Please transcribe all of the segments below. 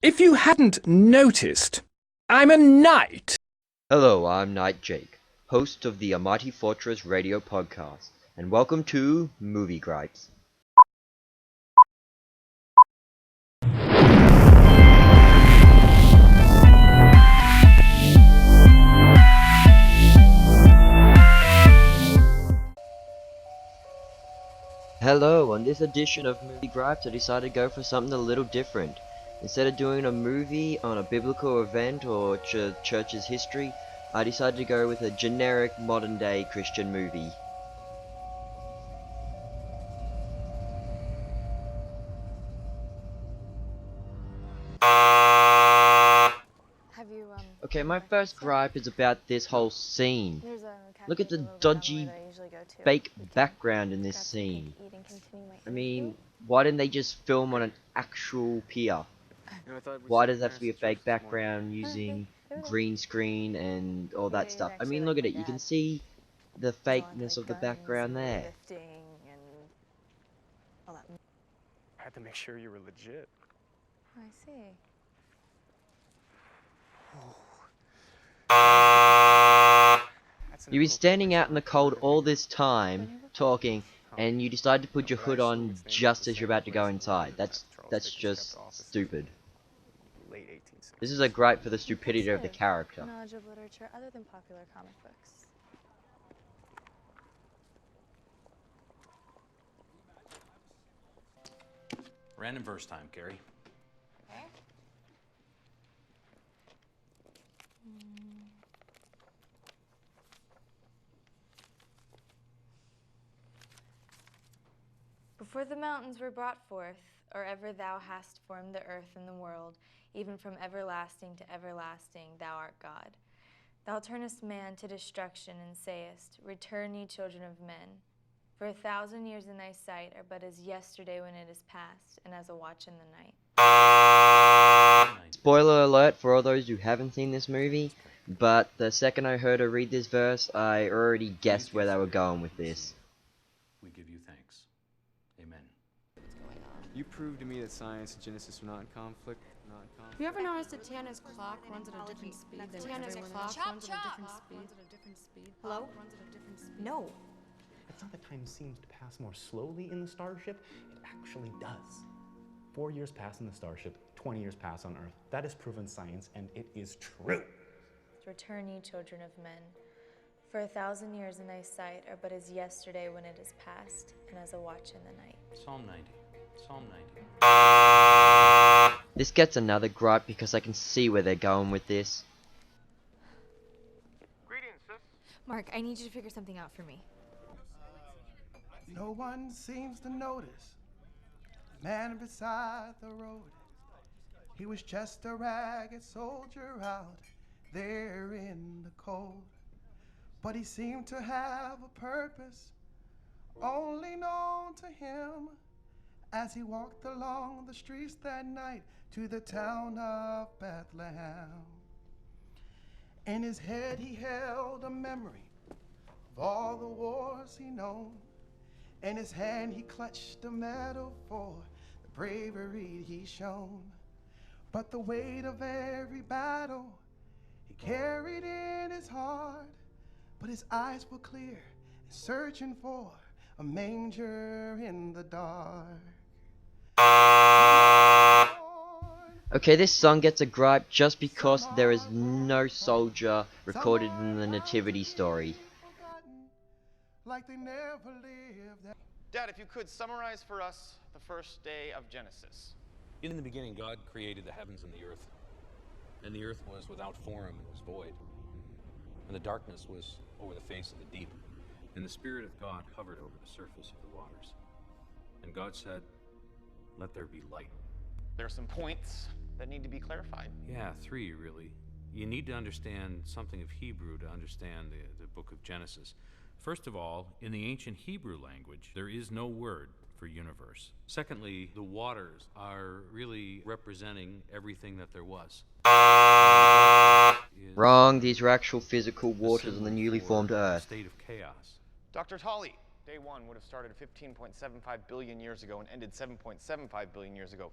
If you hadn't noticed, I'm a knight. Hello, I'm Knight Jake, host of the Mighty Fortress radio podcast, and welcome to Movie Gripes. Hello, on this edition of Movie Gripes I decided to go for something a little different. Instead of doing a movie on a biblical event or church's history, I decided to go with a generic modern day Christian movie. Okay, my first gripe is about this whole scene. Look at the dodgy, fake background in this scene. I mean, why didn't they just film on an actual pier? Why does it have to be a fake background using green screen and all that stuff? I mean, look at it. You can see the fakeness of the background there. I had to make sure you were legit. I see. You were standing out in the cold all this time, talking, and you decide to put your hood on just as you're about to go inside. That's just stupid. This is a gripe for the stupidity of the character. Knowledge of literature other than popular comic books. Random verse time, Gary. Okay. Before the mountains were brought forth, or ever thou hast formed the earth and the world, even from everlasting to everlasting, thou art God. Thou turnest man to destruction, and sayest, Return, ye children of men. For 1,000 years in thy sight are but as yesterday when it is past, and as a watch in the night. Spoiler alert for all those who haven't seen this movie, but the second I heard her read this verse, I already guessed where they were going with this. We give you thanks. Amen. You proved to me that science and Genesis were not in conflict. Have you ever noticed that Tiana's clock runs at a different speed than Tiana's clock runs at a different speed? Hello? No. It's not that time seems to pass more slowly in the starship, it actually does. 4 years pass in the starship, 20 years pass on Earth. That is proven science, and it is true. Return, ye children of men. For 1,000 years in thy sight are but as yesterday when it is past, and as a watch in the night. Psalm 90. Psalm 90. This gets another gripe because I can see where they're going with this. Greetings, sis. Mark, I need you to figure something out for me. No one seems to notice the man beside the road. He was just a ragged soldier out there in the cold. But he seemed to have a purpose only known to him as he walked along the streets that night to the town of Bethlehem. In his head he held a memory of all the wars he known. In his hand he clutched a medal for the bravery he shown. But the weight of every battle he carried in his heart. But his eyes were clear, searching for a manger in the dark. Okay, this song gets a gripe just because there is no soldier recorded in the nativity story. Like they never lived. Dad, if you could summarize for us the first day of Genesis. In the beginning, God created the heavens and the earth. And the earth was without form and was void. And the darkness was over the face of the deep. And the Spirit of God hovered over the surface of the waters. And God said, Let there be light. There are some points that need to be clarified. Yeah, 3 really. You need to understand something of Hebrew to understand the book of Genesis. First of all, in the ancient Hebrew language, there is no word for universe. Secondly, the waters are really representing everything that there was. Wrong, these are actual physical waters on the newly formed Earth. State of chaos. Dr. Tolley, day 1 would have started 15.75 billion years ago and ended 7.75 billion years ago.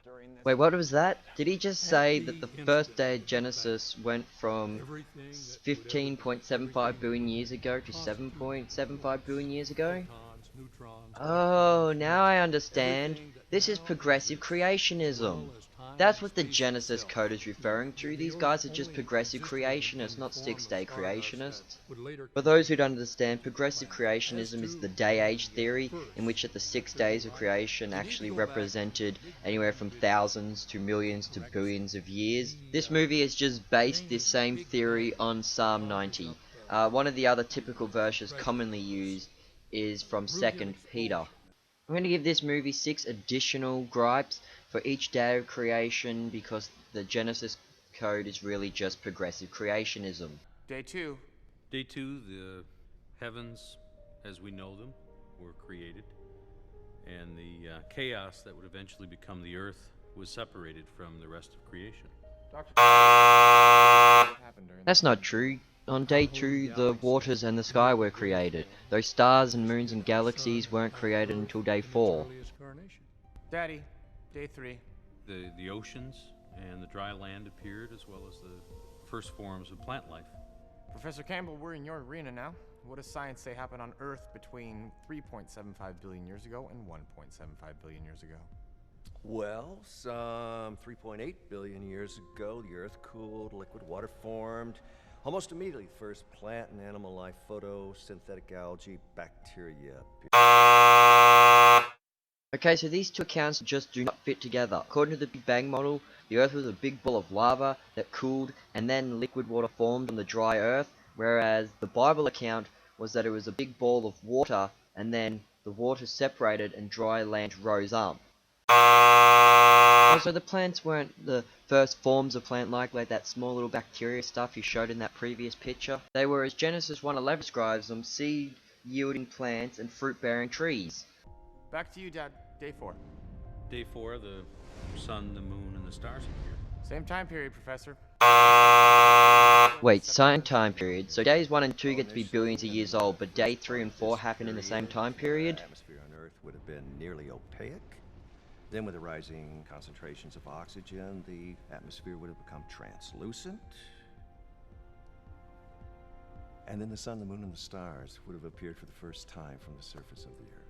During Wait, what was that? Did he just say that the first day of Genesis went from 15.75 billion years ago to 7.75 billion years ago? Oh, now I understand. This is progressive creationism. That's what the Genesis code is referring to. These guys are just progressive creationists, not six-day creationists. For those who don't understand, progressive creationism is the day-age theory, in which the 6 days of creation actually represented anywhere from thousands to millions to billions of years. This movie has just based this same theory on Psalm 90. One of the other typical verses commonly used is from 2nd Peter. I'm going to give this movie 6 additional gripes for each day of creation because the Genesis code is really just progressive creationism. Day 2. Day 2, the heavens as we know them were created, and the chaos that would eventually become the earth was separated from the rest of creation. That's not true. On day 2, the waters and the sky were created. Those stars and moons and galaxies weren't created until day 4. Daddy, day 3. The oceans and the dry land appeared, as well as the first forms of plant life. Professor Campbell, we're in your arena now. What does science say happened on Earth between 3.75 billion years ago and 1.75 billion years ago? Well, some 3.8 billion years ago, the Earth cooled, liquid water formed. Almost immediately, first plant and animal life, photosynthetic algae, bacteria. Okay, so these two accounts just do not fit together. According to the Big Bang model, the Earth was a big ball of lava that cooled and then liquid water formed on the dry Earth, whereas the Bible account was that it was a big ball of water and then the water separated and dry land rose up. Also, the plants weren't the first forms of plant life like that small little bacteria stuff you showed in that previous picture. They were, as Genesis 1:11 describes them, seed-yielding plants and fruit-bearing trees. Back to you, Dad. Day 4. Day 4, the sun, the moon, and the stars appeared. Same time period, Professor. Wait, same time period. So days 1 and 2 get to be billions of years old, but day 3 and 4 happen in the same time period? The atmosphere on Earth would have been nearly opaque. Then with the rising concentrations of oxygen, the atmosphere would have become translucent. And then the sun, the moon, and the stars would have appeared for the first time from the surface of the Earth.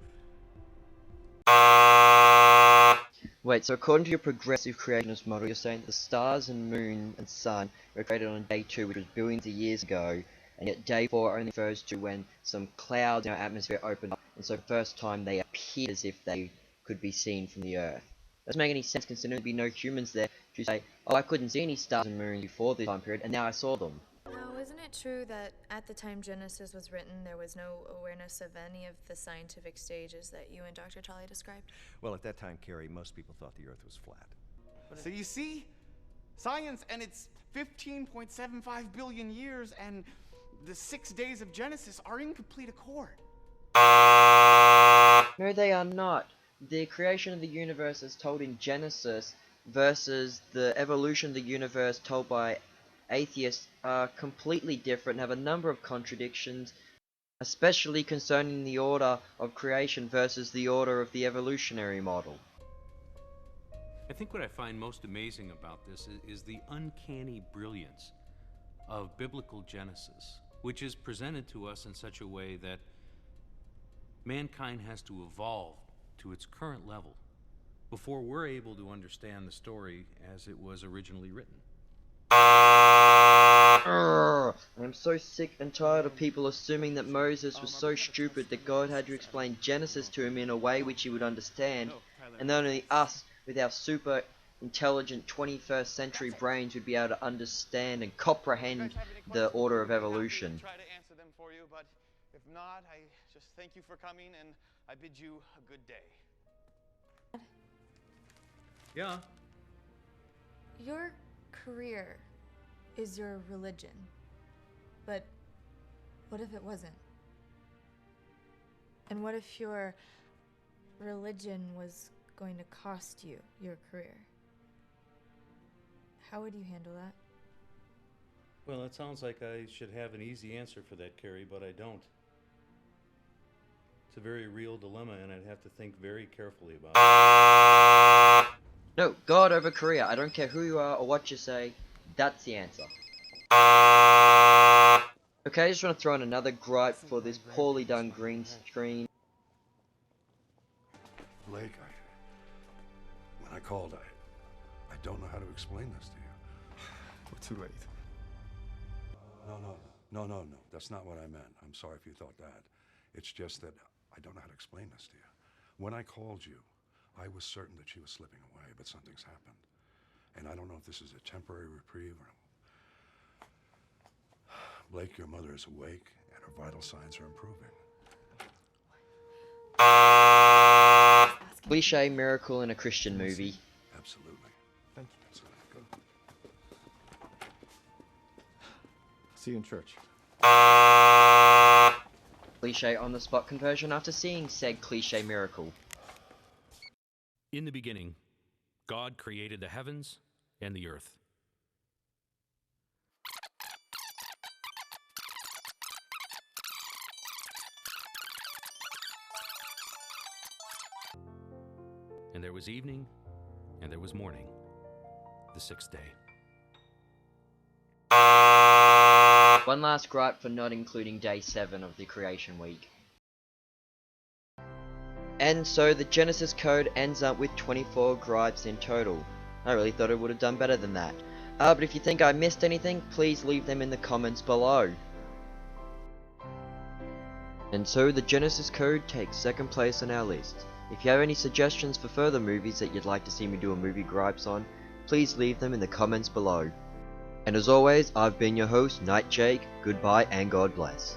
Wait, so according to your progressive creationist model, you're saying that the stars and moon and sun were created on day 2, which was billions of years ago, and yet day 4 only refers to when some clouds in our atmosphere opened up, and so the first time they appeared as if they could be seen from the Earth. Doesn't make any sense considering there'd be no humans there to say, oh, I couldn't see any stars and moons before this time period, and now I saw them. Now, isn't it true that at the time Genesis was written, there was no awareness of any of the scientific stages that you and Dr. Tully described? Well, at that time, Carrie, most people thought the Earth was flat. So you see, science and its 15.75 billion years and the 6 days of Genesis are in complete accord. No, they are not. The creation of the universe as told in Genesis versus the evolution of the universe told by atheists are completely different and have a number of contradictions, especially concerning the order of creation versus the order of the evolutionary model. I think what I find most amazing about this is the uncanny brilliance of biblical Genesis, which is presented to us in such a way that mankind has to evolve to its current level before we're able to understand the story as it was originally written. I'm so sick and tired of people assuming that Moses was so stupid that God had to explain Genesis to him in a way which he would understand, and only us, with our super intelligent 21st century brains, would be able to understand and comprehend the order of evolution. Try to answer them for you, but if not, I just thank you for coming and I bid you a good day. Yeah. Your career is your religion. But what if it wasn't? And what if your religion was going to cost you your career? How would you handle that? Well, it sounds like I should have an easy answer for that, Carrie, but I don't. It's a very real dilemma, and I'd have to think very carefully about it. No, God over Korea. I don't care who you are or what you say. That's the answer. Okay, I just want to throw in another gripe for this poorly done green screen. Blake, when I called, I don't know how to explain this to you. We're too late. No. That's not what I meant. I'm sorry if you thought that. It's just that I don't know how to explain this to you. When I called you, I was certain that she was slipping away, but something's happened. And I don't know if this is a temporary reprieve or... Blake, your mother is awake, and her vital signs are improving. Cliche miracle in a Christian movie. Absolutely. Thank you. Absolutely. Good. See you in church. Cliche on-the-spot conversion after seeing said cliche miracle. In the beginning, God created the heavens and the earth. And there was evening, and there was morning, the sixth day. One last gripe for not including day 7 of the creation week. And so the Genesis code ends up with 24 gripes in total. I really thought it would have done better than that. But if you think I missed anything, please leave them in the comments below. And so the Genesis code takes second place on our list. If you have any suggestions for further movies that you'd like to see me do a movie gripes on, please leave them in the comments below. And as always, I've been your host, Night Jake. Goodbye and God bless.